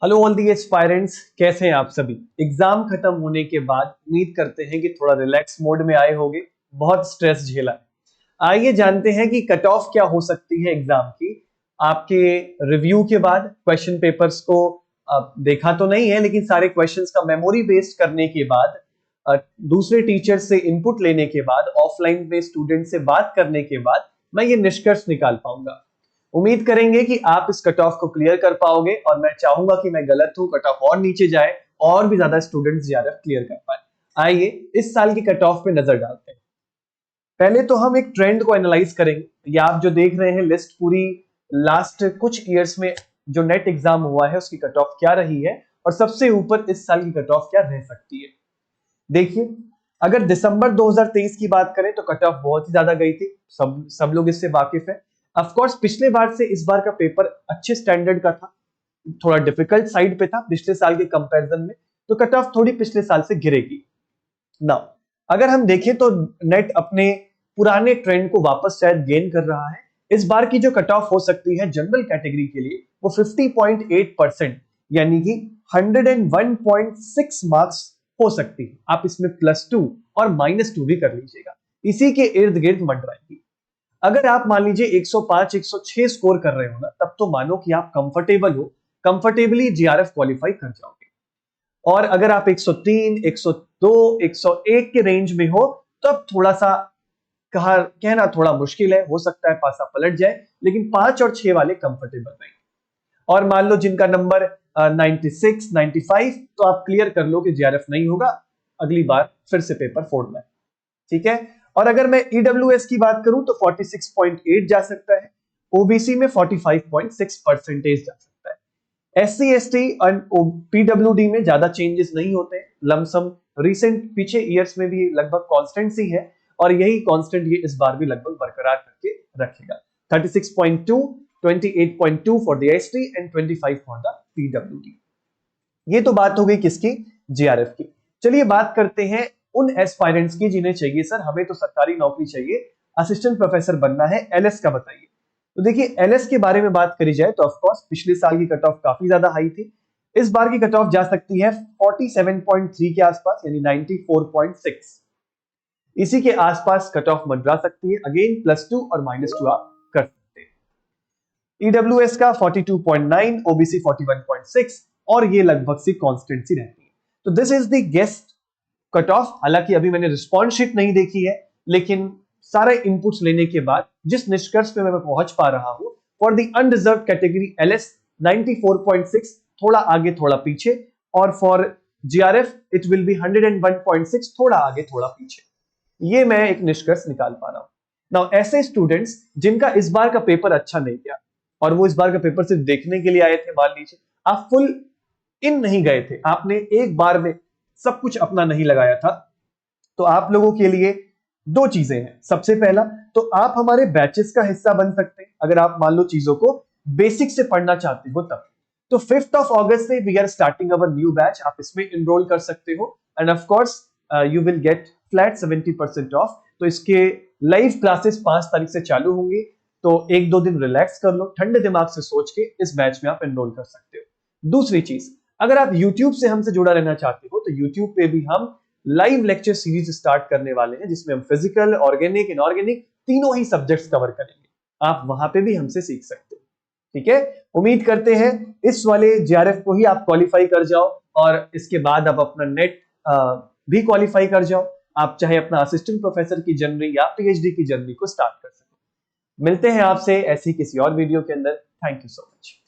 Hello all the aspirants, कैसे हैं आप सभी। एग्जाम खत्म होने के बाद उम्मीद करते हैं कि थोड़ा रिलैक्स मोड में आए होंगे। बहुत स्ट्रेस झेला है। आइए जानते हैं कि कट ऑफ क्या हो सकती है एग्जाम की। आपके रिव्यू के बाद क्वेश्चन पेपर्स को देखा तो नहीं है, लेकिन सारे क्वेश्चंस का मेमोरी बेस्ड करने के बाद, दूसरे टीचर से इनपुट लेने के बाद, ऑफलाइन में स्टूडेंट से बात करने के बाद मैं ये निष्कर्ष निकाल पाऊंगा। उम्मीद करेंगे कि आप इस कट ऑफ को क्लियर कर पाओगे और मैं चाहूंगा कि मैं गलत हूं, कट ऑफ और नीचे जाए और भी ज्यादा स्टूडेंट्स जीआरएफ क्लियर कर पाए। आइए इस साल की कट ऑफ पे नजर डालते हैं। पहले तो हम एक ट्रेंड को एनालाइज करेंगे। ये आप जो देख रहे हैं लिस्ट, पूरी लास्ट कुछ ईयर्स में जो नेट एग्जाम हुआ है उसकी कट ऑफ क्या रही है और सबसे ऊपर इस साल की कट ऑफ क्या रह सकती है। देखिए, अगर दिसंबर 2023 की बात करें तो कट ऑफ बहुत ही ज्यादा गई थी। सब लोग इससे वाकिफ है। ऑफ कोर्स पिछले बार से इस बार का पेपर अच्छे स्टैंडर्ड का था, थोड़ा डिफिकल्ट साइड पे था पिछले साल के कंपैरिजन में, तो कट ऑफ थोड़ी पिछले साल से गिरेगी ना। अगर हम देखें तो नेट अपने पुराने ट्रेंड को वापस शायद गेन कर रहा है। इस बार की जो कट ऑफ हो सकती है जनरल कैटेगरी के लिए वो 50.8%, यानी कि 101.6 मार्क्स हो सकती है। आप इसमें +2 और -2 भी कर लीजिएगा, इसी के इर्द गिर्द मंडराएगी। अगर आप मान लीजिए 105 106 स्कोर कर रहे हो ना, तब तो मानो कि आप कंफर्टेबल हो, कंफर्टेबली जीआरएफ क्वालिफाई कर जाओगे। और अगर आप 103 102 101 के रेंज में हो तो अब थोड़ा सा कहना थोड़ा मुश्किल है, हो सकता है पासा पलट जाए, लेकिन 5 और 6 वाले कंफर्टेबल रहेंगे। और मान लो जिनका नंबर 96 95, तो आप क्लियर कर लो कि जीआरएफ नहीं होगा, अगली बार फिर से पेपर फोड़ना है। ठीक है। और अगर मैं ईडब्ल्यूएस की बात करूं तो 46.8 जा सकता है, ओबीसी में 45.6% जा सकता है। एससी एसटी और पीडब्ल्यूडी में ज्यादा चेंजेस नहीं होते, लमसम रिसेंट पीछे ईयर्स में भी लगभग कांस्टेंट सी है और यही कांस्टेंट ये इस बार भी लगभग बरकरार करके रखेगा। 36.2 28.2 for the ST and 25 for the PWD. ये तो बात हो गई किसकी, जीआरएफ की। चलिए बात करते हैं उन एस्पायरेंट्स की जिन्हें चाहिए सर हमें तो सरकारी नौकरी चाहिए, असिस्टेंट प्रोफेसर बनना है, एलएस का बताइए। तो देखिए, एलएस के बारे में बात करी जाए तो ऑफ कोर्स पिछले साल की कट ऑफ काफी ज्यादा हाई थी। इस बार की कट ऑफ जा सकती है 47.3 के आसपास, यानी 94.6। इसी के आसपास कट ऑफ मंडरा सकती है। अगेन +2 और -2 आप कर सकते हैं। ईडब्ल्यूएस का 42.9, ओबीसी 41.6 और ये लगभग सी कांस्टेंट सी रहती है। तो this is the guest cut off. हालांकि अभी मैंने रिस्पॉन्स शीट नहीं देखी है, लेकिन सारे इनपुट्स लेने के बाद जिस निष्कर्ष पे मैं पहुंच पा रहा हूं, for the unreserve category LS 94.6, थोड़ा आगे थोड़ा पीछे, और for GRF it will be 101.6, थोड़ा आगे थोड़ा पीछे। ये मैं एक निष्कर्ष निकाल पा रहा हूं। नाउ ऐसे स्टूडेंट्स जिनका इस बार का पेपर अच्छा नहीं गया और वो इस बार का पेपर सिर्फ देखने के लिए आए थे, मान लीजिए आप फुल इन नहीं गए थे, आपने एक बार में सब कुछ अपना नहीं लगाया था, तो आप लोगों के लिए दो चीजें हैं। सबसे पहला तो आप हमारे बैचेस का हिस्सा बन सकते हैं, अगर आप मान लो चीजों को बेसिक से पढ़ना चाहते हो तब। तो 5 अगस्त से we are starting our new batch, आप इसमें इनरोल कर सकते हो and of course you will get flat 70% off. तो इसके लाइव क्लासेस 5 तारीख से चालू होंगी, तो 1-2 दिन रिलैक्स कर लो, ठंडे दिमाग से सोच के इस बैच में आप एनरोल कर सकते हो। दूसरी चीज, अगर आप YouTube से हमसे जुड़ा रहना चाहते हो तो YouTube पे भी हम लाइव लेक्चर सीरीज स्टार्ट करने वाले हैं, जिसमें हम फिजिकल, ऑर्गेनिक, इनऑर्गेनिक तीनों ही सब्जेक्ट्स कवर करेंगे। आप वहां पे भी हमसे सीख सकते हो। ठीक है। उम्मीद करते हैं इस वाले जीआरएफ को ही आप क्वालिफाई कर जाओ और इसके बाद आप अपना नेट भी क्वालिफाई कर जाओ। आप चाहे अपना असिस्टेंट प्रोफेसर की जर्नी या पीएचडी की जर्नी को स्टार्ट कर सको। मिलते हैं आपसे ऐसी किसी और वीडियो के अंदर। Thank you so much.